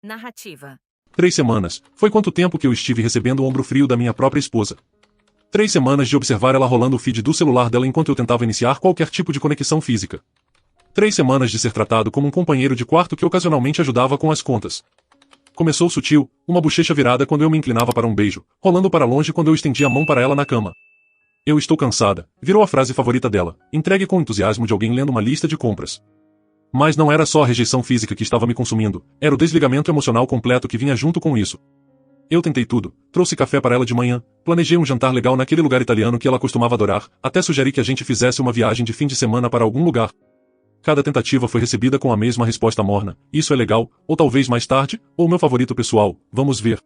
Narrativa. 3 semanas. Foi quanto tempo que eu estive recebendo o ombro frio da minha própria esposa. 3 semanas de observar ela rolando o feed do celular dela enquanto eu tentava iniciar qualquer tipo de conexão física. 3 semanas de ser tratado como um companheiro de quarto que ocasionalmente ajudava com as contas. Começou sutil, uma bochecha virada quando eu me inclinava para um beijo, rolando para longe quando eu estendia a mão para ela na cama. Eu estou cansada, virou a frase favorita dela, entregue com o entusiasmo de alguém lendo uma lista de compras. Mas não era só a rejeição física que estava me consumindo, era o desligamento emocional completo que vinha junto com isso. Eu tentei tudo, trouxe café para ela de manhã, planejei um jantar legal naquele lugar italiano que ela costumava adorar, até sugeri que a gente fizesse uma viagem de fim de semana para algum lugar. Cada tentativa foi recebida com a mesma resposta morna, isso é legal, ou talvez mais tarde, ou meu favorito pessoal, vamos ver.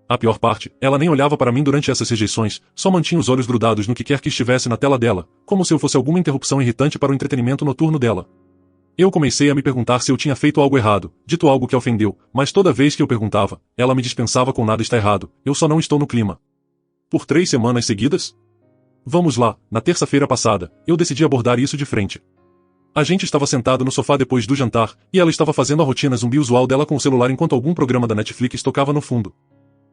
A pior parte, ela nem olhava para mim durante essas rejeições, só mantinha os olhos grudados no que quer que estivesse na tela dela, como se eu fosse alguma interrupção irritante para o entretenimento noturno dela. Eu comecei a me perguntar se eu tinha feito algo errado, dito algo que a ofendeu, mas toda vez que eu perguntava, ela me dispensava com nada está errado, eu só não estou no clima. Por 3 semanas seguidas? Vamos lá, na terça-feira passada, eu decidi abordar isso de frente. A gente estava sentado no sofá depois do jantar, e ela estava fazendo a rotina zumbi usual dela com o celular enquanto algum programa da Netflix tocava no fundo.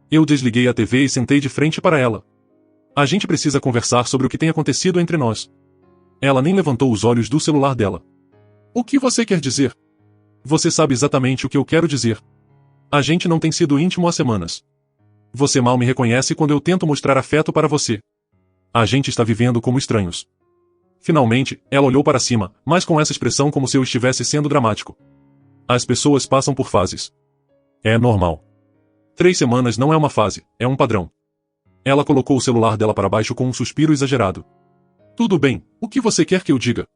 Eu desliguei a TV e sentei de frente para ela. A gente precisa conversar sobre o que tem acontecido entre nós. Ela nem levantou os olhos do celular dela. O que você quer dizer? Você sabe exatamente o que eu quero dizer. A gente não tem sido íntimo há semanas. Você mal me reconhece quando eu tento mostrar afeto para você. A gente está vivendo como estranhos. Finalmente, ela olhou para cima, mas com essa expressão como se eu estivesse sendo dramático. As pessoas passam por fases. É normal. 3 semanas não é uma fase, é um padrão. Ela colocou o celular dela para baixo com um suspiro exagerado. Tudo bem, o que você quer que eu diga?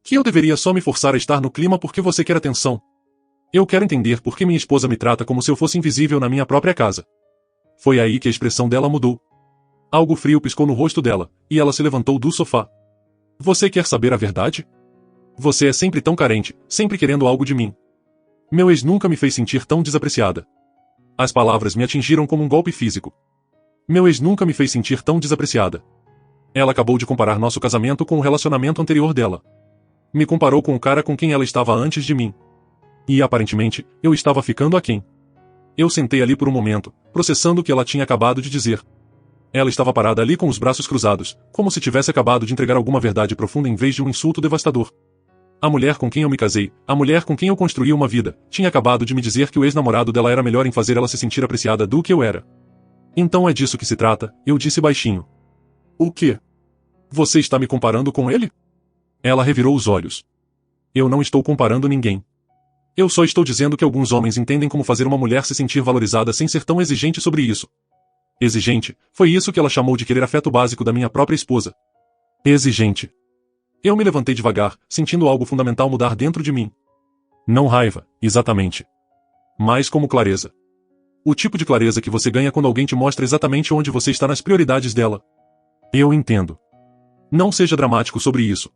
Que eu deveria só me forçar a estar no clima porque você quer atenção. Eu quero entender por que minha esposa me trata como se eu fosse invisível na minha própria casa. Foi aí que a expressão dela mudou. Algo frio piscou no rosto dela, e ela se levantou do sofá. Você quer saber a verdade? Você é sempre tão carente, sempre querendo algo de mim. Meu ex nunca me fez sentir tão desapreciada. As palavras me atingiram como um golpe físico. Meu ex nunca me fez sentir tão desapreciada. Ela acabou de comparar nosso casamento com o relacionamento anterior dela. Me comparou com o cara com quem ela estava antes de mim. E aparentemente, eu estava ficando aquém. Eu sentei ali por um momento, processando o que ela tinha acabado de dizer. Ela estava parada ali com os braços cruzados, como se tivesse acabado de entregar alguma verdade profunda em vez de um insulto devastador. A mulher com quem eu me casei, a mulher com quem eu construí uma vida, tinha acabado de me dizer que o ex-namorado dela era melhor em fazer ela se sentir apreciada do que eu era. Então é disso que se trata, eu disse baixinho. O quê? Você está me comparando com ele? Ela revirou os olhos. Eu não estou comparando ninguém. Eu só estou dizendo que alguns homens entendem como fazer uma mulher se sentir valorizada sem ser tão exigente sobre isso. Exigente, foi isso que ela chamou de querer afeto básico da minha própria esposa. Exigente. Eu me levantei devagar, sentindo algo fundamental mudar dentro de mim. Não raiva, exatamente. Mas como clareza. O tipo de clareza que você ganha quando alguém te mostra exatamente onde você está nas prioridades dela. Eu entendo. Não seja dramático sobre isso.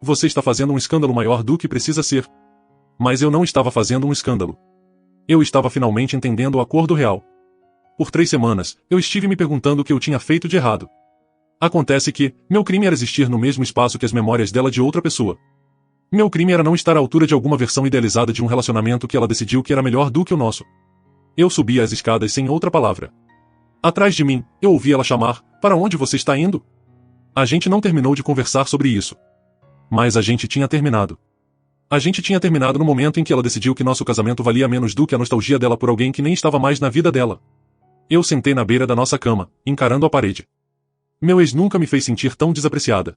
Você está fazendo um escândalo maior do que precisa ser. Mas eu não estava fazendo um escândalo. Eu estava finalmente entendendo o acordo real. Por 3 semanas, eu estive me perguntando o que eu tinha feito de errado. Acontece que, meu crime era existir no mesmo espaço que as memórias dela de outra pessoa. Meu crime era não estar à altura de alguma versão idealizada de um relacionamento que ela decidiu que era melhor do que o nosso. Eu subia as escadas sem outra palavra. Atrás de mim, eu ouvi ela chamar, para onde você está indo? A gente não terminou de conversar sobre isso. Mas a gente tinha terminado. A gente tinha terminado no momento em que ela decidiu que nosso casamento valia menos do que a nostalgia dela por alguém que nem estava mais na vida dela. Eu sentei na beira da nossa cama, encarando a parede. Meu ex nunca me fez sentir tão desapreciada.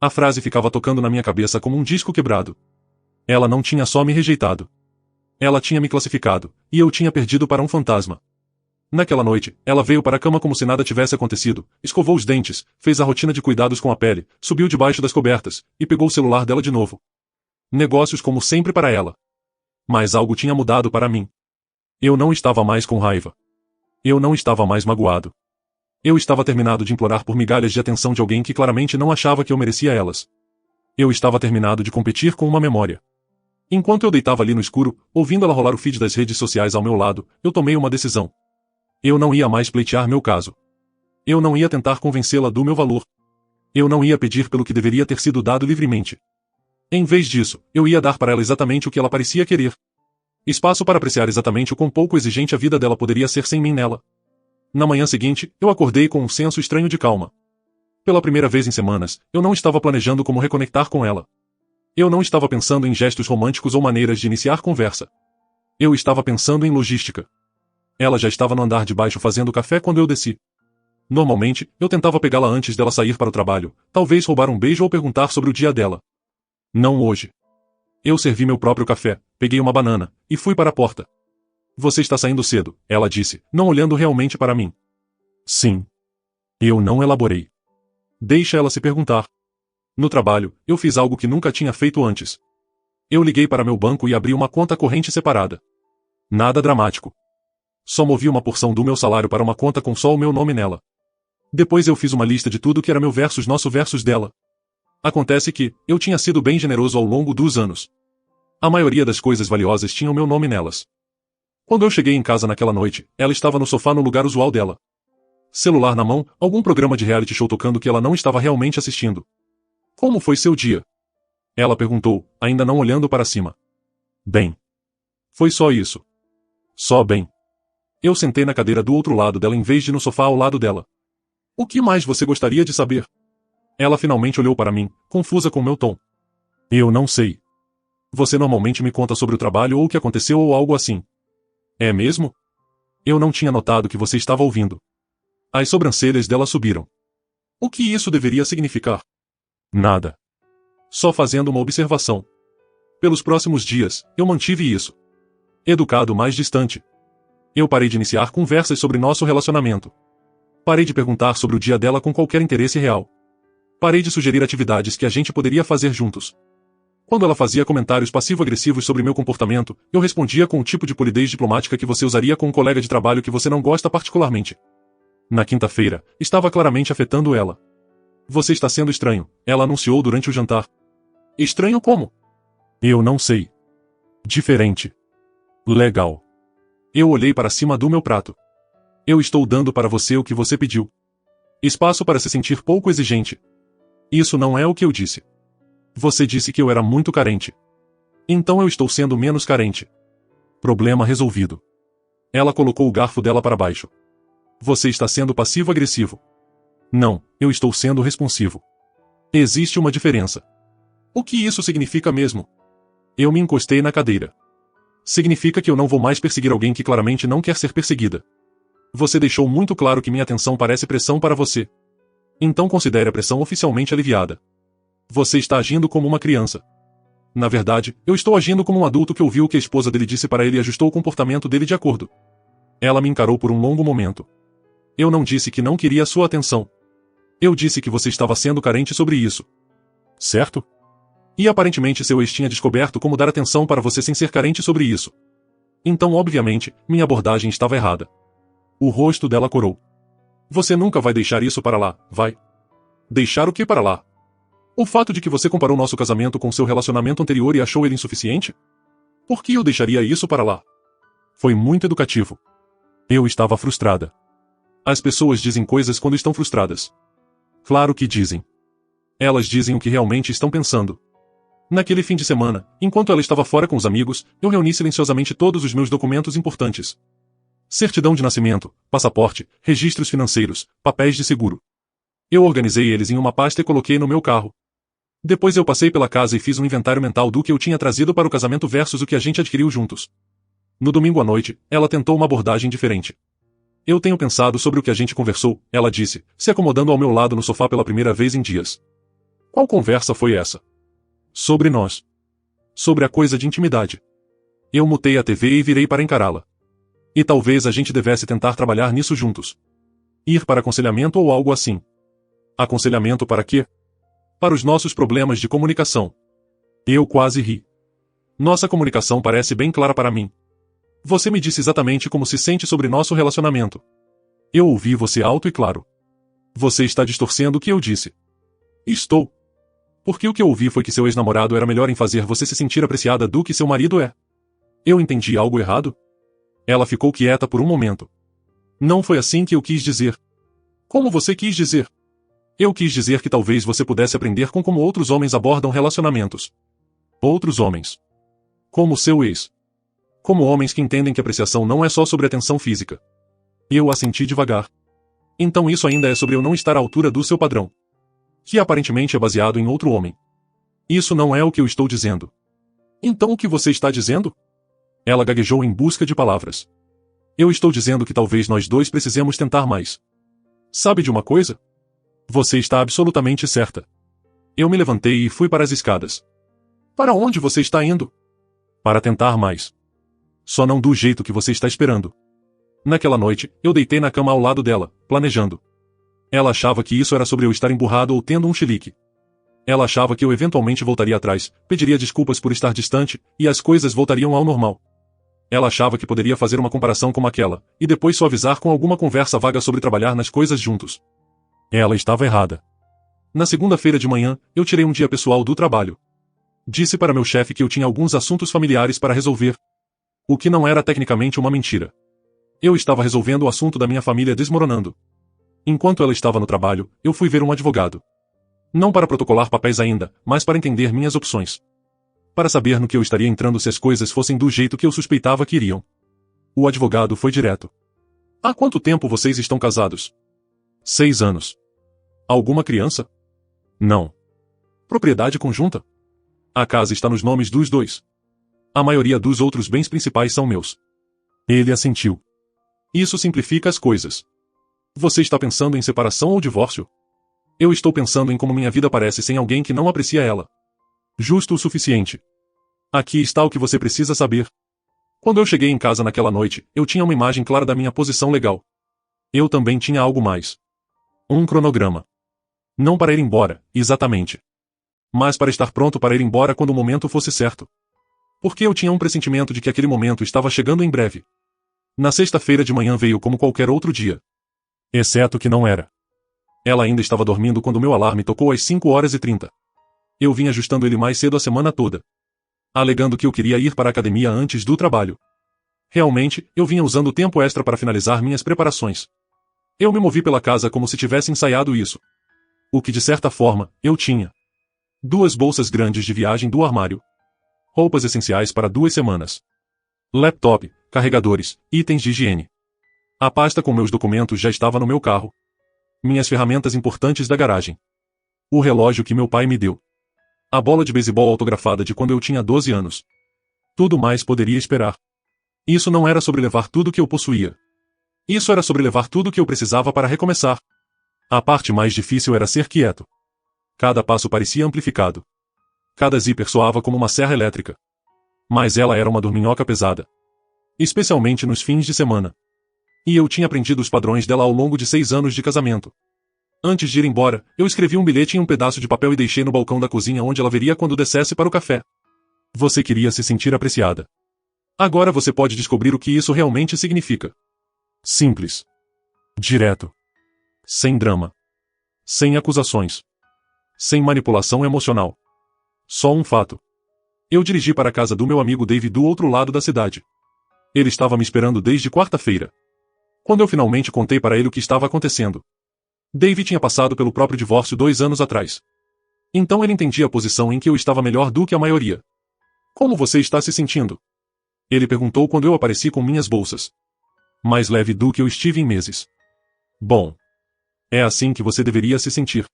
A frase ficava tocando na minha cabeça como um disco quebrado. Ela não tinha só me rejeitado. Ela tinha me classificado, e eu tinha perdido para um fantasma. Naquela noite, ela veio para a cama como se nada tivesse acontecido, escovou os dentes, fez a rotina de cuidados com a pele, subiu debaixo das cobertas, e pegou o celular dela de novo. Negócios como sempre para ela. Mas algo tinha mudado para mim. Eu não estava mais com raiva. Eu não estava mais magoado. Eu estava terminado de implorar por migalhas de atenção de alguém que claramente não achava que eu merecia elas. Eu estava terminado de competir com uma memória. Enquanto eu deitava ali no escuro, ouvindo ela rolar o feed das redes sociais ao meu lado, eu tomei uma decisão. Eu não ia mais pleitear meu caso. Eu não ia tentar convencê-la do meu valor. Eu não ia pedir pelo que deveria ter sido dado livremente. Em vez disso, eu ia dar para ela exatamente o que ela parecia querer. Espaço para apreciar exatamente o quão pouco exigente a vida dela poderia ser sem mim nela. Na manhã seguinte, eu acordei com um senso estranho de calma. Pela primeira vez em semanas, eu não estava planejando como reconectar com ela. Eu não estava pensando em gestos românticos ou maneiras de iniciar conversa. Eu estava pensando em logística. Ela já estava no andar de baixo fazendo café quando eu desci. Normalmente, eu tentava pegá-la antes dela sair para o trabalho, talvez roubar um beijo ou perguntar sobre o dia dela. Não hoje. Eu servi meu próprio café, peguei uma banana, e fui para a porta. Você está saindo cedo, ela disse, não olhando realmente para mim. Sim. Eu não elaborei. Deixa ela se perguntar. No trabalho, eu fiz algo que nunca tinha feito antes. Eu liguei para meu banco e abri uma conta corrente separada. Nada dramático. Só movi uma porção do meu salário para uma conta com só o meu nome nela. Depois eu fiz uma lista de tudo que era meu versus nosso versus dela. Acontece que, eu tinha sido bem generoso ao longo dos anos. A maioria das coisas valiosas tinha o meu nome nelas. Quando eu cheguei em casa naquela noite, ela estava no sofá no lugar usual dela. Celular na mão, algum programa de reality show tocando que ela não estava realmente assistindo. Como foi seu dia? Ela perguntou, ainda não olhando para cima. Bem. Foi só isso. Só bem. Eu sentei na cadeira do outro lado dela em vez de no sofá ao lado dela. O que mais você gostaria de saber? Ela finalmente olhou para mim, confusa com meu tom. Eu não sei. Você normalmente me conta sobre o trabalho ou o que aconteceu ou algo assim. É mesmo? Eu não tinha notado que você estava ouvindo. As sobrancelhas dela subiram. O que isso deveria significar? Nada. Só fazendo uma observação. Pelos próximos dias, eu mantive isso. Educado mais distante. Eu parei de iniciar conversas sobre nosso relacionamento. Parei de perguntar sobre o dia dela com qualquer interesse real. Parei de sugerir atividades que a gente poderia fazer juntos. Quando ela fazia comentários passivo-agressivos sobre meu comportamento, eu respondia com o tipo de polidez diplomática que você usaria com um colega de trabalho que você não gosta particularmente. Na quinta-feira, estava claramente afetando ela. Você está sendo estranho, ela anunciou durante o jantar. Estranho como? Eu não sei. Diferente. Legal. Eu olhei para cima do meu prato. Eu estou dando para você o que você pediu. Espaço para se sentir pouco exigente. Isso não é o que eu disse. Você disse que eu era muito carente. Então eu estou sendo menos carente. Problema resolvido. Ela colocou o garfo dela para baixo. Você está sendo passivo-agressivo. Não, eu estou sendo responsivo. Existe uma diferença. O que isso significa mesmo? Eu me encostei na cadeira. Significa que eu não vou mais perseguir alguém que claramente não quer ser perseguida. Você deixou muito claro que minha atenção parece pressão para você. Então considere a pressão oficialmente aliviada. Você está agindo como uma criança. Na verdade, eu estou agindo como um adulto que ouviu o que a esposa dele disse para ele e ajustou o comportamento dele de acordo. Ela me encarou por um longo momento. Eu não disse que não queria sua atenção. Eu disse que você estava sendo carente sobre isso. Certo? E aparentemente seu ex tinha descoberto como dar atenção para você sem ser carente sobre isso. Então obviamente, minha abordagem estava errada. O rosto dela corou. Você nunca vai deixar isso para lá, vai? Deixar o que para lá? O fato de que você comparou nosso casamento com seu relacionamento anterior e achou ele insuficiente? Por que eu deixaria isso para lá? Foi muito educativo. Eu estava frustrada. As pessoas dizem coisas quando estão frustradas. Claro que dizem. Elas dizem o que realmente estão pensando. Naquele fim de semana, enquanto ela estava fora com os amigos, eu reuni silenciosamente todos os meus documentos importantes. Certidão de nascimento, passaporte, registros financeiros, papéis de seguro. Eu organizei eles em uma pasta e coloquei no meu carro. Depois eu passei pela casa e fiz um inventário mental do que eu tinha trazido para o casamento versus o que a gente adquiriu juntos. No domingo à noite, ela tentou uma abordagem diferente. Eu tenho pensado sobre o que a gente conversou, ela disse, se acomodando ao meu lado no sofá pela primeira vez em dias. Qual conversa foi essa? Sobre nós. Sobre a coisa de intimidade. Eu mutei a TV e virei para encará-la. E talvez a gente devesse tentar trabalhar nisso juntos. Ir para aconselhamento ou algo assim. Aconselhamento para quê? Para os nossos problemas de comunicação. Eu quase ri. Nossa comunicação parece bem clara para mim. Você me disse exatamente como se sente sobre nosso relacionamento. Eu ouvi você alto e claro. Você está distorcendo o que eu disse. Estou. Porque o que eu ouvi foi que seu ex-namorado era melhor em fazer você se sentir apreciada do que seu marido é. Eu entendi algo errado? Ela ficou quieta por um momento. Não foi assim que eu quis dizer. Como você quis dizer? Eu quis dizer que talvez você pudesse aprender com como outros homens abordam relacionamentos. Outros homens. Como seu ex. Como homens que entendem que apreciação não é só sobre atenção física. Eu assenti devagar. Então isso ainda é sobre eu não estar à altura do seu padrão. Que aparentemente é baseado em outro homem. Isso não é o que eu estou dizendo. Então o que você está dizendo? Ela gaguejou em busca de palavras. Eu estou dizendo que talvez nós dois precisemos tentar mais. Sabe de uma coisa? Você está absolutamente certa. Eu me levantei e fui para as escadas. Para onde você está indo? Para tentar mais. Só não do jeito que você está esperando. Naquela noite, eu deitei na cama ao lado dela, planejando. Ela achava que isso era sobre eu estar emburrado ou tendo um chilique. Ela achava que eu eventualmente voltaria atrás, pediria desculpas por estar distante, e as coisas voltariam ao normal. Ela achava que poderia fazer uma comparação como aquela, e depois suavizar com alguma conversa vaga sobre trabalhar nas coisas juntos. Ela estava errada. Na segunda-feira de manhã, eu tirei um dia pessoal do trabalho. Disse para meu chefe que eu tinha alguns assuntos familiares para resolver. O que não era tecnicamente uma mentira. Eu estava resolvendo o assunto da minha família desmoronando. Enquanto ela estava no trabalho, eu fui ver um advogado. Não para protocolar papéis ainda, mas para entender minhas opções. Para saber no que eu estaria entrando se as coisas fossem do jeito que eu suspeitava que iriam. O advogado foi direto. Há quanto tempo vocês estão casados? 6 anos. Alguma criança? Não. Propriedade conjunta? A casa está nos nomes dos dois. A maioria dos outros bens principais são meus. Ele assentiu. Isso simplifica as coisas. Você está pensando em separação ou divórcio? Eu estou pensando em como minha vida parece sem alguém que não aprecia ela. Justo o suficiente. Aqui está o que você precisa saber. Quando eu cheguei em casa naquela noite, eu tinha uma imagem clara da minha posição legal. Eu também tinha algo mais. Um cronograma. Não para ir embora, exatamente. Mas para estar pronto para ir embora quando o momento fosse certo. Porque eu tinha um pressentimento de que aquele momento estava chegando em breve. Na sexta-feira de manhã veio como qualquer outro dia. Exceto que não era. Ela ainda estava dormindo quando meu alarme tocou às 5h30. Eu vim ajustando ele mais cedo a semana toda. Alegando que eu queria ir para a academia antes do trabalho. Realmente, eu vinha usando tempo extra para finalizar minhas preparações. Eu me movi pela casa como se tivesse ensaiado isso. O que de certa forma, eu tinha. 2 bolsas grandes de viagem do armário. Roupas essenciais para 2 semanas. Laptop, carregadores, itens de higiene. A pasta com meus documentos já estava no meu carro. Minhas ferramentas importantes da garagem. O relógio que meu pai me deu. A bola de beisebol autografada de quando eu tinha 12 anos. Tudo mais poderia esperar. Isso não era sobre levar tudo que eu possuía. Isso era sobre levar tudo que eu precisava para recomeçar. A parte mais difícil era ser quieto. Cada passo parecia amplificado. Cada zíper soava como uma serra elétrica. Mas ela era uma dorminhoca pesada. Especialmente nos fins de semana. E eu tinha aprendido os padrões dela ao longo de 6 anos de casamento. Antes de ir embora, eu escrevi um bilhete em um pedaço de papel e deixei no balcão da cozinha onde ela veria quando descesse para o café. Você queria se sentir apreciada. Agora você pode descobrir o que isso realmente significa. Simples. Direto. Sem drama. Sem acusações. Sem manipulação emocional. Só um fato. Eu dirigi para a casa do meu amigo Dave do outro lado da cidade. Ele estava me esperando desde quarta-feira. Quando eu finalmente contei para ele o que estava acontecendo. Dave tinha passado pelo próprio divórcio 2 anos atrás. Então ele entendia a posição em que eu estava melhor do que a maioria. Como você está se sentindo? Ele perguntou quando eu apareci com minhas bolsas. Mais leve do que eu estive em meses. Bom. É assim que você deveria se sentir.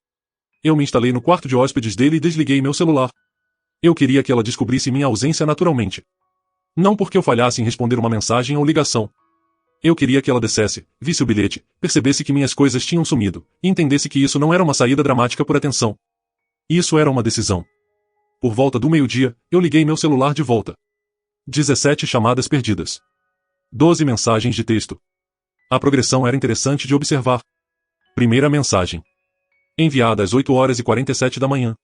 Eu me instalei no quarto de hóspedes dele e desliguei meu celular. Eu queria que ela descobrisse minha ausência naturalmente. Não porque eu falhasse em responder uma mensagem ou ligação. Eu queria que ela descesse, visse o bilhete, percebesse que minhas coisas tinham sumido, e entendesse que isso não era uma saída dramática por atenção. Isso era uma decisão. Por volta do meio-dia, eu liguei meu celular de volta. 17 chamadas perdidas. 12 mensagens de texto. A progressão era interessante de observar. Primeira mensagem. Enviada às 8h47 da manhã.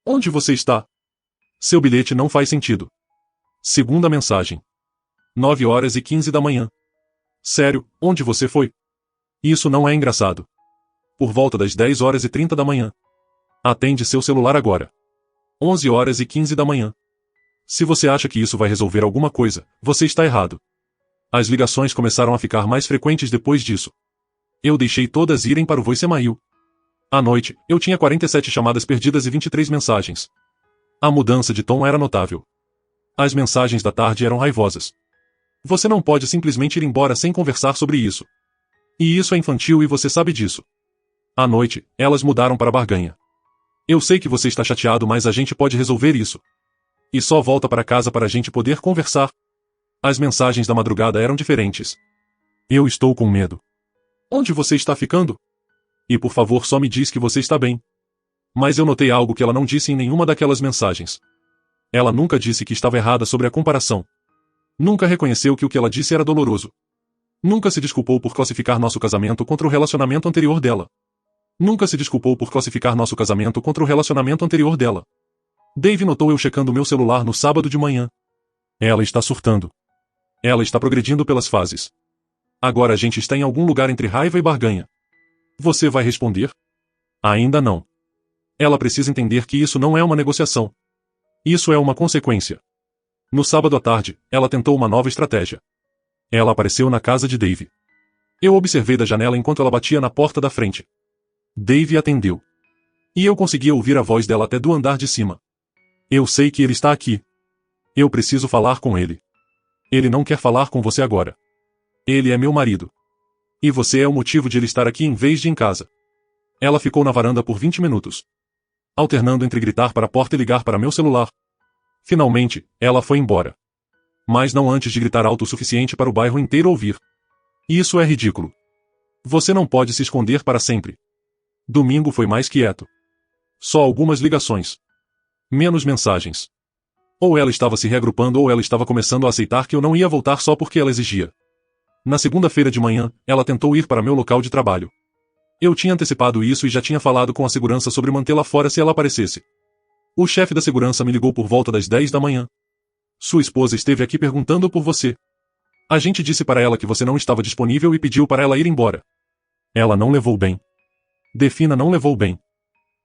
Onde você está? Seu bilhete não faz sentido. Segunda mensagem. 9h15 da manhã. Sério, onde você foi? Isso não é engraçado. Por volta das 10h30 da manhã. Atende seu celular agora. 11h15 da manhã. Se você acha que isso vai resolver alguma coisa, você está errado. As ligações começaram a ficar mais frequentes depois disso. Eu deixei todas irem para o voicemail. À noite, eu tinha 47 chamadas perdidas e 23 mensagens. A mudança de tom era notável. As mensagens da tarde eram raivosas. Você não pode simplesmente ir embora sem conversar sobre isso. E isso é infantil e você sabe disso. À noite, elas mudaram para barganha. Eu sei que você está chateado, mas a gente pode resolver isso. E só volta para casa para a gente poder conversar. As mensagens da madrugada eram diferentes. Eu estou com medo. Onde você está ficando? E por favor só me diz que você está bem. Mas eu notei algo que ela não disse em nenhuma daquelas mensagens. Ela nunca disse que estava errada sobre a comparação. Nunca reconheceu que o que ela disse era doloroso. Nunca se desculpou por classificar nosso casamento contra o relacionamento anterior dela. Nunca se desculpou por classificar nosso casamento contra o relacionamento anterior dela. Dave notou eu checando meu celular no sábado de manhã. Ela está surtando. Ela está progredindo pelas fases. Agora a gente está em algum lugar entre raiva e barganha. Você vai responder? Ainda não. Ela precisa entender que isso não é uma negociação. Isso é uma consequência. No sábado à tarde, ela tentou uma nova estratégia. Ela apareceu na casa de Dave. Eu observei da janela enquanto ela batia na porta da frente. Dave atendeu. E eu conseguia ouvir a voz dela até do andar de cima. Eu sei que ele está aqui. Eu preciso falar com ele. Ele não quer falar com você agora. Ele é meu marido. E você é o motivo de ele estar aqui em vez de em casa. Ela ficou na varanda por 20 minutos. Alternando entre gritar para a porta e ligar para meu celular. Finalmente, ela foi embora. Mas não antes de gritar alto o suficiente para o bairro inteiro ouvir. Isso é ridículo. Você não pode se esconder para sempre. Domingo foi mais quieto. Só algumas ligações. Menos mensagens. Ou ela estava se reagrupando ou ela estava começando a aceitar que eu não ia voltar só porque ela exigia. Na segunda-feira de manhã, ela tentou ir para meu local de trabalho. Eu tinha antecipado isso e já tinha falado com a segurança sobre mantê-la fora se ela aparecesse. O chefe da segurança me ligou por volta das 10 da manhã. Sua esposa esteve aqui perguntando por você. A gente disse para ela que você não estava disponível e pediu para ela ir embora. Ela não levou bem. Defina não levou bem.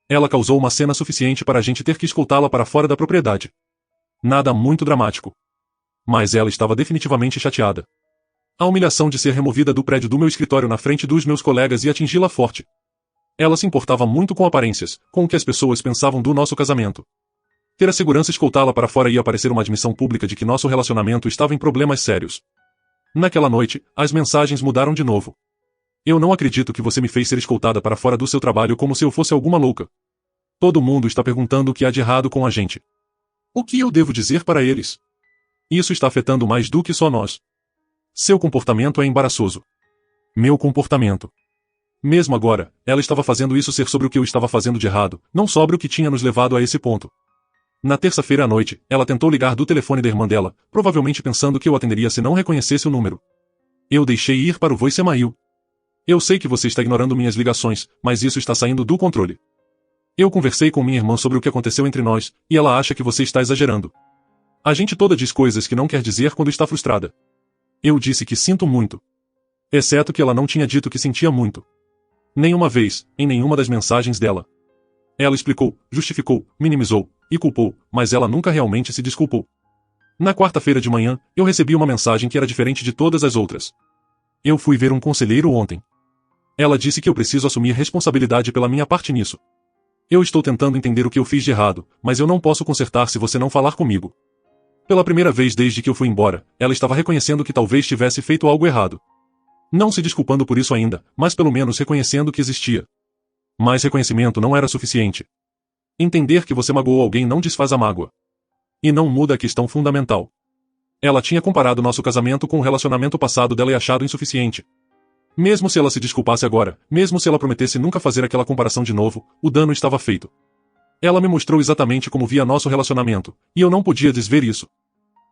Ela causou uma cena suficiente para a gente ter que escoltá-la para fora da propriedade. Nada muito dramático. Mas ela estava definitivamente chateada. A humilhação de ser removida do prédio do meu escritório na frente dos meus colegas ia atingi-la forte. Ela se importava muito com aparências, com o que as pessoas pensavam do nosso casamento. Ter a segurança escoltá-la para fora ia parecer uma admissão pública de que nosso relacionamento estava em problemas sérios. Naquela noite, as mensagens mudaram de novo. Eu não acredito que você me fez ser escoltada para fora do seu trabalho como se eu fosse alguma louca. Todo mundo está perguntando o que há de errado com a gente. O que eu devo dizer para eles? Isso está afetando mais do que só nós. Seu comportamento é embaraçoso. Meu comportamento. Mesmo agora, ela estava fazendo isso ser sobre o que eu estava fazendo de errado, não sobre o que tinha nos levado a esse ponto. Na terça-feira à noite, ela tentou ligar do telefone da irmã dela, provavelmente pensando que eu atenderia se não reconhecesse o número. Eu deixei ir para o voicemail. Eu sei que você está ignorando minhas ligações, mas isso está saindo do controle. Eu conversei com minha irmã sobre o que aconteceu entre nós, e ela acha que você está exagerando. A gente toda diz coisas que não quer dizer quando está frustrada. Eu disse que sinto muito. Exceto que ela não tinha dito que sentia muito. Nenhuma vez, em nenhuma das mensagens dela. Ela explicou, justificou, minimizou, e culpou, mas ela nunca realmente se desculpou. Na quarta-feira de manhã, eu recebi uma mensagem que era diferente de todas as outras. Eu fui ver um conselheiro ontem. Ela disse que eu preciso assumir responsabilidade pela minha parte nisso. Eu estou tentando entender o que eu fiz de errado, mas eu não posso consertar se você não falar comigo. Pela primeira vez desde que eu fui embora, ela estava reconhecendo que talvez tivesse feito algo errado. Não se desculpando por isso ainda, mas pelo menos reconhecendo que existia. Mas reconhecimento não era suficiente. Entender que você magoou alguém não desfaz a mágoa. E não muda a questão fundamental. Ela tinha comparado nosso casamento com o relacionamento passado dela e achado insuficiente. Mesmo se ela se desculpasse agora, mesmo se ela prometesse nunca fazer aquela comparação de novo, o dano estava feito. Ela me mostrou exatamente como via nosso relacionamento, e eu não podia desver isso.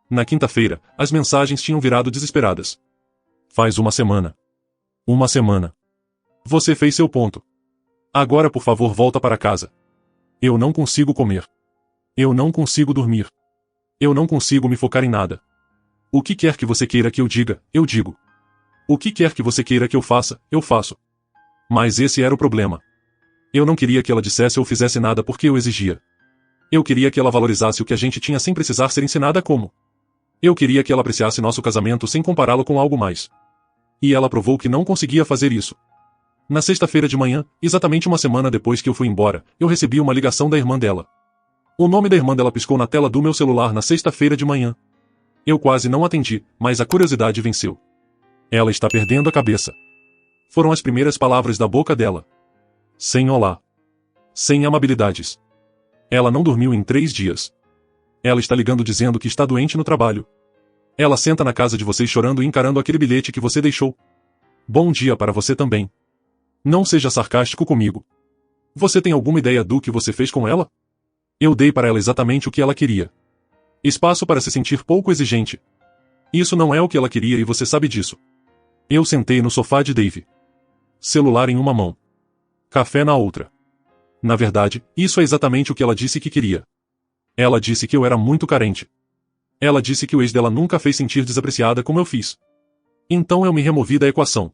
Na quinta-feira, as mensagens tinham virado desesperadas. Faz uma semana. Uma semana. Você fez seu ponto. Agora por favor volta para casa. Eu não consigo comer. Eu não consigo dormir. Eu não consigo me focar em nada. O que quer que você queira que eu diga, eu digo. O que quer que você queira que eu faça, eu faço. Mas esse era o problema. Eu não queria que ela dissesse ou fizesse nada porque eu exigia. Eu queria que ela valorizasse o que a gente tinha sem precisar ser ensinada como. Eu queria que ela apreciasse nosso casamento sem compará-lo com algo mais. E ela provou que não conseguia fazer isso. Na sexta-feira de manhã, exatamente uma semana depois que eu fui embora, eu recebi uma ligação da irmã dela. O nome da irmã dela piscou na tela do meu celular na sexta-feira de manhã. Eu quase não atendi, mas a curiosidade venceu. Ela está perdendo a cabeça. Foram as primeiras palavras da boca dela. Sem olá. Sem amabilidades. Ela não dormiu em 3 dias. Ela está ligando dizendo que está doente no trabalho. Ela senta na casa de vocês chorando e encarando aquele bilhete que você deixou. Bom dia para você também. Não seja sarcástico comigo. Você tem alguma ideia do que você fez com ela? Eu dei para ela exatamente o que ela queria. Espaço para se sentir pouco exigente. Isso não é o que ela queria e você sabe disso. Eu sentei no sofá de Dave. Celular em uma mão. Café na outra. Na verdade, isso é exatamente o que ela disse que queria. Ela disse que eu era muito carente. Ela disse que o ex dela nunca fez sentir desapreciada como eu fiz. Então eu me removi da equação.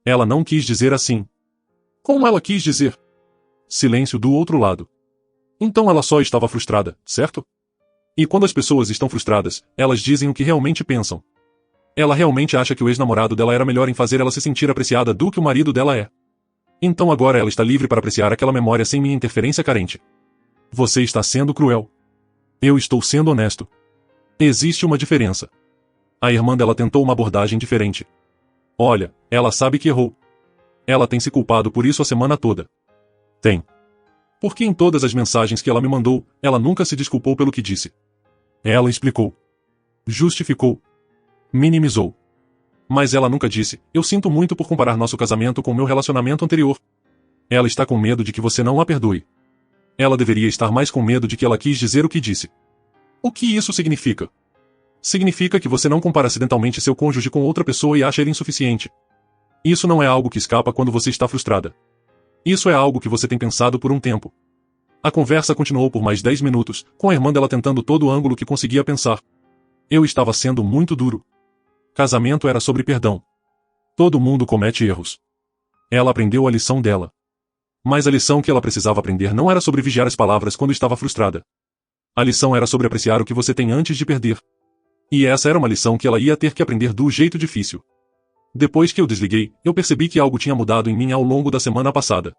Ela não quis dizer assim. Como ela quis dizer? Silêncio do outro lado. Então ela só estava frustrada, certo? E quando as pessoas estão frustradas, elas dizem o que realmente pensam. Ela realmente acha que o ex-namorado dela era melhor em fazer ela se sentir apreciada do que o marido dela é. Então agora ela está livre para apreciar aquela memória sem minha interferência carente. Você está sendo cruel. Eu estou sendo honesto. Existe uma diferença. A irmã dela tentou uma abordagem diferente. Olha, ela sabe que errou. Ela tem se culpado por isso a semana toda. Tem. Porque em todas as mensagens que ela me mandou, ela nunca se desculpou pelo que disse. Ela explicou. Justificou. Minimizou. Mas ela nunca disse, eu sinto muito por comparar nosso casamento com meu relacionamento anterior. Ela está com medo de que você não a perdoe. Ela deveria estar mais com medo de que ela quis dizer o que disse. O que isso significa? Significa que você não compara acidentalmente seu cônjuge com outra pessoa e acha ele insuficiente. Isso não é algo que escapa quando você está frustrada. Isso é algo que você tem pensado por um tempo. A conversa continuou por mais 10 minutos, com a irmã dela tentando todo o ângulo que conseguia pensar. Eu estava sendo muito duro. Casamento era sobre perdão. Todo mundo comete erros. Ela aprendeu a lição dela. Mas a lição que ela precisava aprender não era sobre vigiar as palavras quando estava frustrada. A lição era sobre apreciar o que você tem antes de perder. E essa era uma lição que ela ia ter que aprender do jeito difícil. Depois que eu desliguei, eu percebi que algo tinha mudado em mim ao longo da semana passada.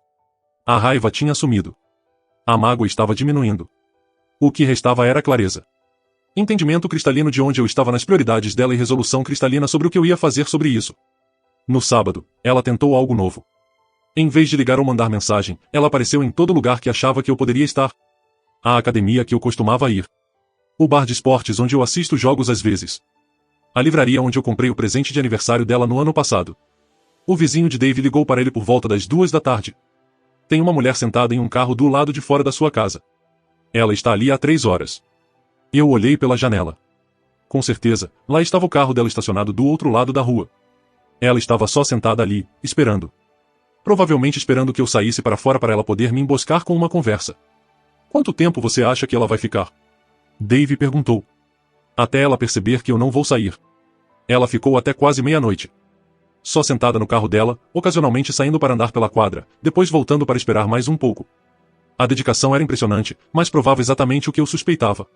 A raiva tinha sumido. A mágoa estava diminuindo. O que restava era clareza. Entendimento cristalino de onde eu estava nas prioridades dela e resolução cristalina sobre o que eu ia fazer sobre isso. No sábado, ela tentou algo novo. Em vez de ligar ou mandar mensagem, ela apareceu em todo lugar que achava que eu poderia estar. A academia que eu costumava ir. O bar de esportes onde eu assisto jogos às vezes. A livraria onde eu comprei o presente de aniversário dela no ano passado. O vizinho de Dave ligou para ele por volta das 2 da tarde. Tem uma mulher sentada em um carro do lado de fora da sua casa. Ela está ali há 3 horas. Eu olhei pela janela. Com certeza, lá estava o carro dela estacionado do outro lado da rua. Ela estava só sentada ali, esperando. Provavelmente esperando que eu saísse para fora para ela poder me emboscar com uma conversa. Quanto tempo você acha que ela vai ficar? Dave perguntou. Até ela perceber que eu não vou sair. Ela ficou até quase meia-noite. Só sentada no carro dela, ocasionalmente saindo para andar pela quadra, depois voltando para esperar mais um pouco. A dedicação era impressionante, mas provava exatamente o que eu suspeitava.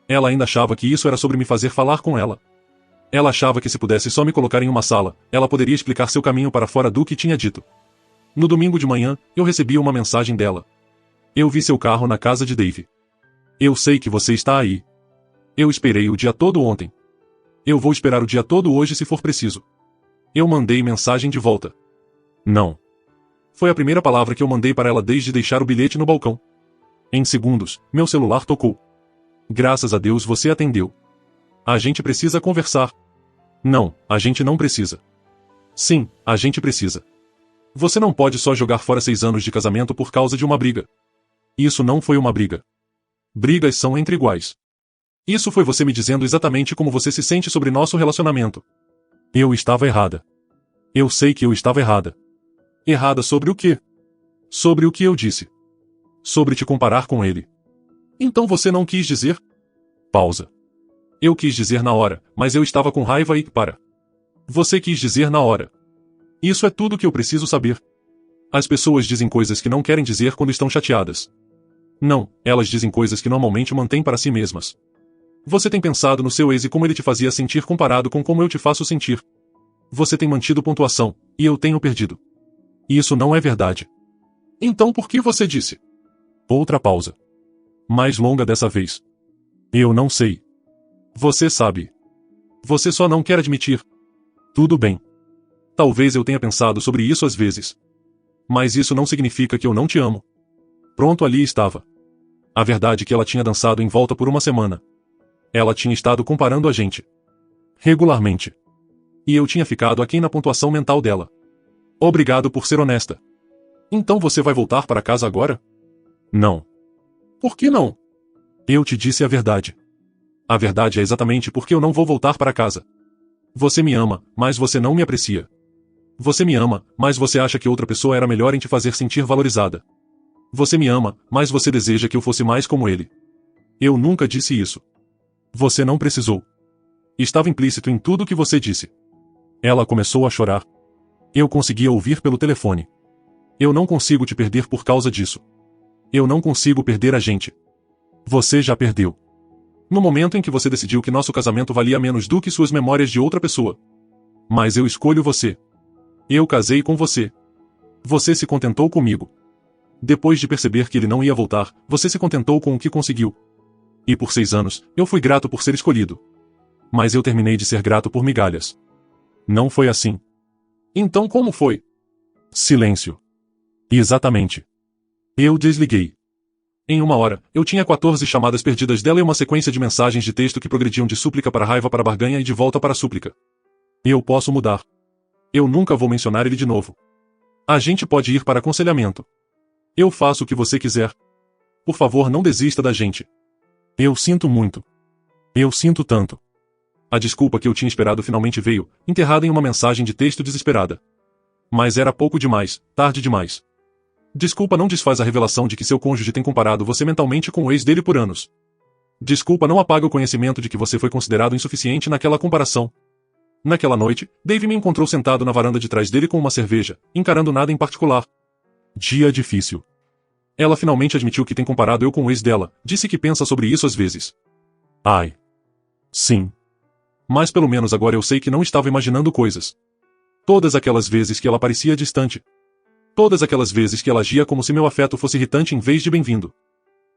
Ela ainda achava que isso era sobre me fazer falar com ela. Ela achava que se pudesse só me colocar em uma sala, ela poderia explicar seu caminho para fora do que tinha dito. No domingo de manhã, eu recebi uma mensagem dela. Eu vi seu carro na casa de Dave. Eu sei que você está aí. Eu esperei o dia todo ontem. Eu vou esperar o dia todo hoje se for preciso. Eu mandei mensagem de volta. Não. Foi a primeira palavra que eu mandei para ela desde deixar o bilhete no balcão. Em segundos, meu celular tocou. Graças a Deus você atendeu. A gente precisa conversar. Não, a gente não precisa. Sim, a gente precisa. Você não pode só jogar fora 6 anos de casamento por causa de uma briga. Isso não foi uma briga. Brigas são entre iguais. Isso foi você me dizendo exatamente como você se sente sobre nosso relacionamento. Eu estava errada. Eu sei que eu estava errada. Errada sobre o quê? Sobre o que eu disse. Sobre te comparar com ele. Então você não quis dizer? Pausa. Eu quis dizer na hora, mas eu estava com raiva e para. Você quis dizer na hora. Isso é tudo que eu preciso saber. As pessoas dizem coisas que não querem dizer quando estão chateadas. Não, elas dizem coisas que normalmente mantêm para si mesmas. Você tem pensado no seu ex e como ele te fazia sentir comparado com como eu te faço sentir. Você tem mantido pontuação, e eu tenho perdido. Isso não é verdade. Então por que você disse? Outra pausa. Mais longa dessa vez. Eu não sei. Você sabe. Você só não quer admitir. Tudo bem. Talvez eu tenha pensado sobre isso às vezes. Mas isso não significa que eu não te amo. Pronto, ali estava. A verdade é que ela tinha dançado em volta por uma semana. Ela tinha estado comparando a gente. Regularmente. E eu tinha ficado aquém na pontuação mental dela. Obrigado por ser honesta. Então você vai voltar para casa agora? Não. Por que não? Eu te disse a verdade. A verdade é exatamente porque eu não vou voltar para casa. Você me ama, mas você não me aprecia. Você me ama, mas você acha que outra pessoa era melhor em te fazer sentir valorizada. Você me ama, mas você deseja que eu fosse mais como ele. Eu nunca disse isso. Você não precisou. Estava implícito em tudo que você disse. Ela começou a chorar. Eu conseguia ouvir pelo telefone. Eu não consigo te perder por causa disso. Eu não consigo perder a gente. Você já perdeu. No momento em que você decidiu que nosso casamento valia menos do que suas memórias de outra pessoa. Mas eu escolho você. Eu casei com você. Você se contentou comigo. Depois de perceber que ele não ia voltar, você se contentou com o que conseguiu. E por 6 anos, eu fui grato por ser escolhido. Mas eu terminei de ser grato por migalhas. Não foi assim. Então como foi? Silêncio. Exatamente. Eu desliguei. Em 1 hora, eu tinha 14 chamadas perdidas dela e uma sequência de mensagens de texto que progrediam de súplica para raiva para barganha e de volta para súplica. Eu posso mudar. Eu nunca vou mencionar ele de novo. A gente pode ir para aconselhamento. Eu faço o que você quiser. Por favor, não desista da gente. Eu sinto muito. Eu sinto tanto. A desculpa que eu tinha esperado finalmente veio, enterrada em uma mensagem de texto desesperada. Mas era pouco demais, tarde demais. Desculpa não desfaz a revelação de que seu cônjuge tem comparado você mentalmente com o ex dele por anos. Desculpa não apaga o conhecimento de que você foi considerado insuficiente naquela comparação. Naquela noite, Dave me encontrou sentado na varanda de trás dele com uma cerveja, encarando nada em particular. Dia difícil. Ela finalmente admitiu que tem comparado eu com o ex dela, disse que pensa sobre isso às vezes. Ai. Sim. Mas pelo menos agora eu sei que não estava imaginando coisas. Todas aquelas vezes que ela parecia distante. Todas aquelas vezes que ela agia como se meu afeto fosse irritante em vez de bem-vindo.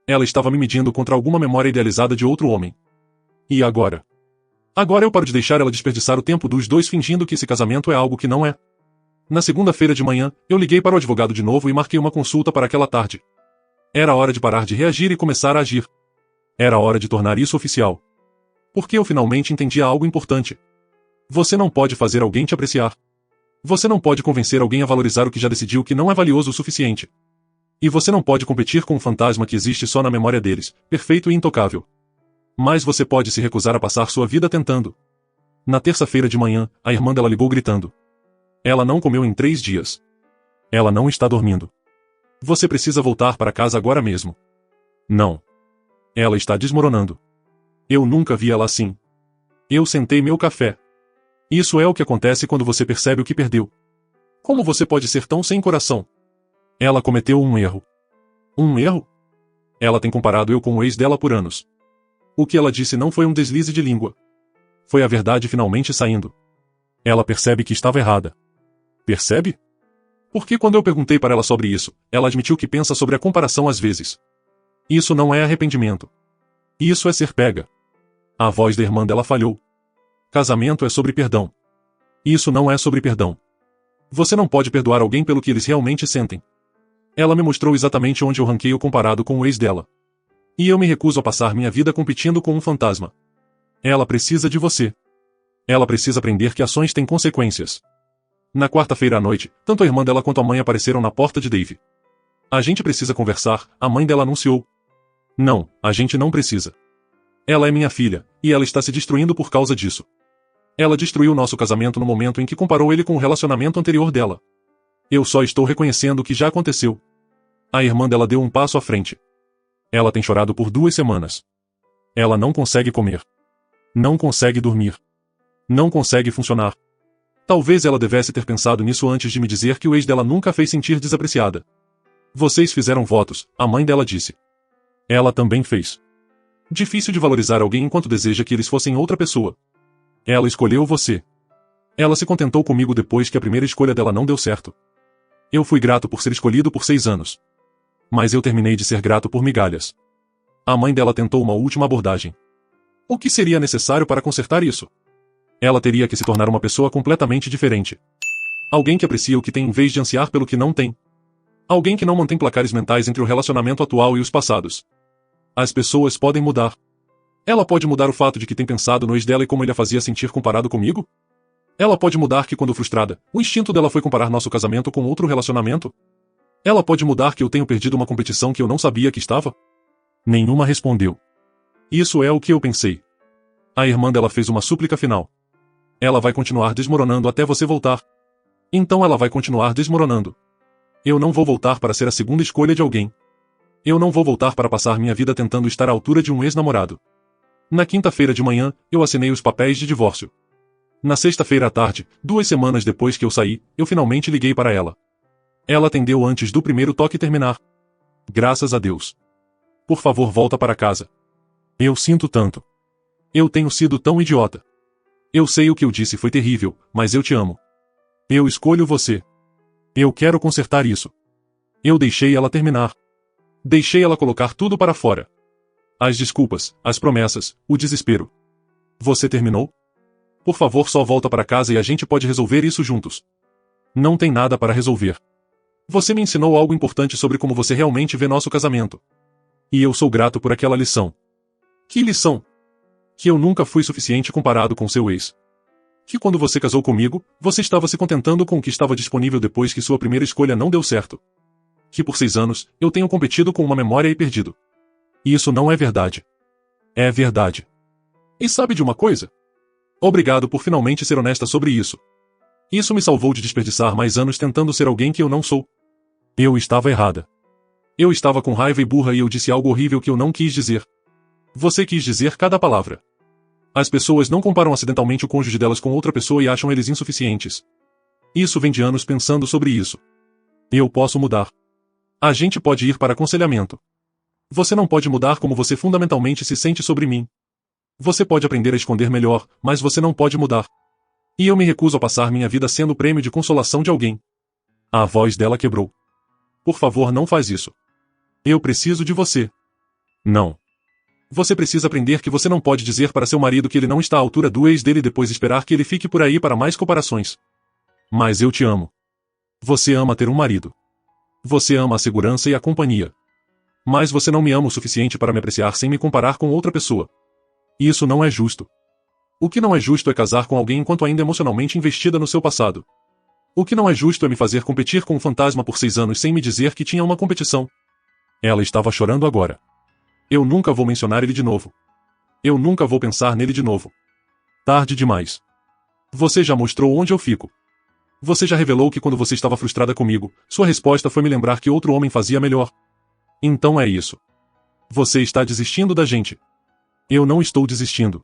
Ela estava me medindo contra alguma memória idealizada de outro homem. E agora? Agora eu paro de deixar ela desperdiçar o tempo dos dois fingindo que esse casamento é algo que não é. Na segunda-feira de manhã, eu liguei para o advogado de novo e marquei uma consulta para aquela tarde. Era hora de parar de reagir e começar a agir. Era hora de tornar isso oficial. Porque eu finalmente entendi algo importante. Você não pode fazer alguém te apreciar. Você não pode convencer alguém a valorizar o que já decidiu que não é valioso o suficiente. E você não pode competir com um fantasma que existe só na memória deles, perfeito e intocável. Mas você pode se recusar a passar sua vida tentando. Na terça-feira de manhã, a irmã dela ligou gritando. Ela não comeu em 3 dias. Ela não está dormindo. Você precisa voltar para casa agora mesmo. Não. Ela está desmoronando. Eu nunca vi ela assim. Eu sentei meu café. Isso é o que acontece quando você percebe o que perdeu. Como você pode ser tão sem coração? Ela cometeu um erro. Um erro? Ela tem comparado eu com o ex dela por anos. O que ela disse não foi um deslize de língua. Foi a verdade finalmente saindo. Ela percebe que estava errada. Percebe? Porque quando eu perguntei para ela sobre isso, ela admitiu que pensa sobre a comparação às vezes. Isso não é arrependimento. Isso é ser pega. A voz da irmã dela falhou. Casamento é sobre perdão. Isso não é sobre perdão. Você não pode perdoar alguém pelo que eles realmente sentem. Ela me mostrou exatamente onde eu ranqueio comparado com o ex dela. E eu me recuso a passar minha vida competindo com um fantasma. Ela precisa de você. Ela precisa aprender que ações têm consequências. Na quarta-feira à noite, tanto a irmã dela quanto a mãe apareceram na porta de Dave. A gente precisa conversar, a mãe dela anunciou. Não, a gente não precisa. Ela é minha filha, e ela está se destruindo por causa disso. Ela destruiu nosso casamento no momento em que comparou ele com o relacionamento anterior dela. Eu só estou reconhecendo o que já aconteceu. A irmã dela deu um passo à frente. Ela tem chorado por 2 semanas. Ela não consegue comer. Não consegue dormir. Não consegue funcionar. Talvez ela devesse ter pensado nisso antes de me dizer que o ex dela nunca a fez sentir desapreciada. Vocês fizeram votos, a mãe dela disse. Ela também fez. Difícil de valorizar alguém enquanto deseja que eles fossem outra pessoa. Ela escolheu você. Ela se contentou comigo depois que a primeira escolha dela não deu certo. Eu fui grato por ser escolhido por 6 anos. Mas eu terminei de ser grato por migalhas. A mãe dela tentou uma última abordagem. O que seria necessário para consertar isso? Ela teria que se tornar uma pessoa completamente diferente. Alguém que aprecia o que tem em vez de ansiar pelo que não tem. Alguém que não mantém placares mentais entre o relacionamento atual e os passados. As pessoas podem mudar. Ela pode mudar o fato de que tem pensado no ex dela e como ele a fazia sentir comparado comigo? Ela pode mudar que quando frustrada, o instinto dela foi comparar nosso casamento com outro relacionamento? Ela pode mudar que eu tenho perdido uma competição que eu não sabia que estava? Nenhuma respondeu. Isso é o que eu pensei. A irmã dela fez uma súplica final. Ela vai continuar desmoronando até você voltar. Então ela vai continuar desmoronando. Eu não vou voltar para ser a segunda escolha de alguém. Eu não vou voltar para passar minha vida tentando estar à altura de um ex-namorado. Na quinta-feira de manhã, eu assinei os papéis de divórcio. Na sexta-feira à tarde, 2 semanas depois que eu saí, eu finalmente liguei para ela. Ela atendeu antes do primeiro toque terminar. Graças a Deus. Por favor, volta para casa. Eu sinto tanto. Eu tenho sido tão idiota. Eu sei o que eu disse foi terrível, mas eu te amo. Eu escolho você. Eu quero consertar isso. Eu deixei ela terminar. Deixei ela colocar tudo para fora. As desculpas, as promessas, o desespero. Você terminou? Por favor, só volta para casa e a gente pode resolver isso juntos. Não tem nada para resolver. Você me ensinou algo importante sobre como você realmente vê nosso casamento. E eu sou grato por aquela lição. Que lição? Que eu nunca fui suficiente comparado com seu ex. Que quando você casou comigo, você estava se contentando com o que estava disponível depois que sua primeira escolha não deu certo. Que por 6 anos, eu tenho competido com uma memória e perdido. E isso não é verdade. É verdade. E sabe de uma coisa? Obrigado por finalmente ser honesta sobre isso. Isso me salvou de desperdiçar mais anos tentando ser alguém que eu não sou. Eu estava errada. Eu estava com raiva e burra e eu disse algo horrível que eu não quis dizer. Você quis dizer cada palavra. As pessoas não comparam acidentalmente o cônjuge delas com outra pessoa e acham eles insuficientes. Isso vem de anos pensando sobre isso. Eu posso mudar. A gente pode ir para aconselhamento. Você não pode mudar como você fundamentalmente se sente sobre mim. Você pode aprender a esconder melhor, mas você não pode mudar. E eu me recuso a passar minha vida sendo o prêmio de consolação de alguém. A voz dela quebrou. Por favor, não faz isso. Eu preciso de você. Não. Você precisa aprender que você não pode dizer para seu marido que ele não está à altura do ex dele e depois esperar que ele fique por aí para mais comparações. Mas eu te amo. Você ama ter um marido. Você ama a segurança e a companhia. Mas você não me ama o suficiente para me apreciar sem me comparar com outra pessoa. Isso não é justo. O que não é justo é casar com alguém enquanto ainda emocionalmente investida no seu passado. O que não é justo é me fazer competir com um fantasma por 6 anos sem me dizer que tinha uma competição. Ela estava chorando agora. Eu nunca vou mencionar ele de novo. Eu nunca vou pensar nele de novo. Tarde demais. Você já mostrou onde eu fico. Você já revelou que quando você estava frustrada comigo, sua resposta foi me lembrar que outro homem fazia melhor. Então é isso. Você está desistindo da gente. Eu não estou desistindo.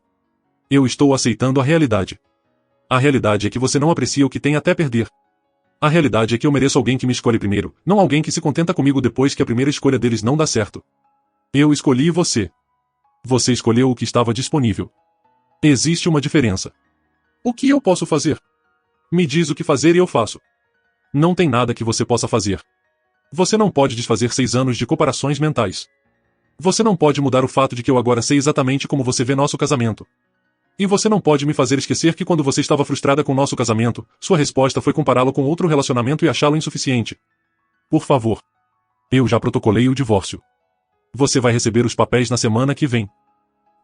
Eu estou aceitando a realidade. A realidade é que você não aprecia o que tem até perder. A realidade é que eu mereço alguém que me escolhe primeiro, não alguém que se contenta comigo depois que a primeira escolha deles não dá certo. Eu escolhi você. Você escolheu o que estava disponível. Existe uma diferença. O que eu posso fazer? Me diz o que fazer e eu faço. Não tem nada que você possa fazer. Você não pode desfazer 6 anos de comparações mentais. Você não pode mudar o fato de que eu agora sei exatamente como você vê nosso casamento. E você não pode me fazer esquecer que quando você estava frustrada com nosso casamento, sua resposta foi compará-lo com outro relacionamento e achá-lo insuficiente. Por favor. Eu já protocolei o divórcio. Você vai receber os papéis na semana que vem.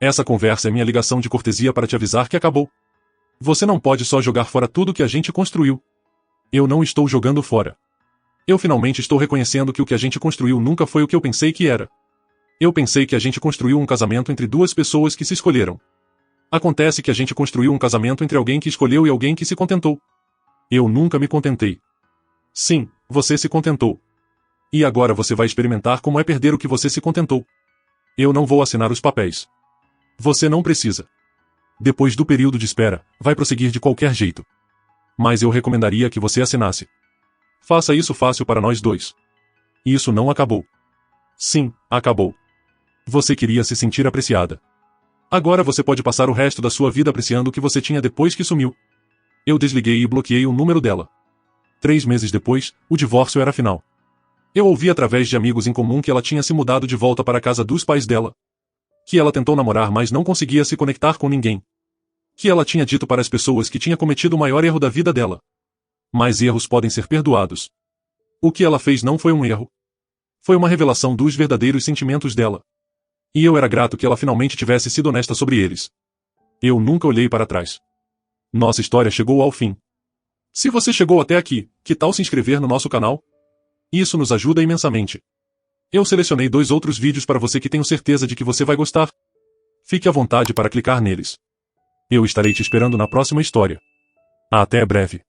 Essa conversa é minha ligação de cortesia para te avisar que acabou. Você não pode só jogar fora tudo que a gente construiu. Eu não estou jogando fora. Eu finalmente estou reconhecendo que o que a gente construiu nunca foi o que eu pensei que era. Eu pensei que a gente construiu um casamento entre 2 pessoas que se escolheram. Acontece que a gente construiu um casamento entre alguém que escolheu e alguém que se contentou. Eu nunca me contentei. Sim, você se contentou. E agora você vai experimentar como é perder o que você se contentou. Eu não vou assinar os papéis. Você não precisa. Depois do período de espera, vai prosseguir de qualquer jeito. Mas eu recomendaria que você assinasse. Faça isso fácil para nós dois. Isso não acabou. Sim, acabou. Você queria se sentir apreciada. Agora você pode passar o resto da sua vida apreciando o que você tinha depois que sumiu. Eu desliguei e bloqueei o número dela. 3 meses depois, o divórcio era final. Eu ouvi através de amigos em comum que ela tinha se mudado de volta para a casa dos pais dela. Que ela tentou namorar mas não conseguia se conectar com ninguém. Que ela tinha dito para as pessoas que tinha cometido o maior erro da vida dela. Mas erros podem ser perdoados. O que ela fez não foi um erro. Foi uma revelação dos verdadeiros sentimentos dela. E eu era grato que ela finalmente tivesse sido honesta sobre eles. Eu nunca olhei para trás. Nossa história chegou ao fim. Se você chegou até aqui, que tal se inscrever no nosso canal? Isso nos ajuda imensamente. Eu selecionei 2 outros vídeos para você que tenho certeza de que você vai gostar. Fique à vontade para clicar neles. Eu estarei te esperando na próxima história. Até breve.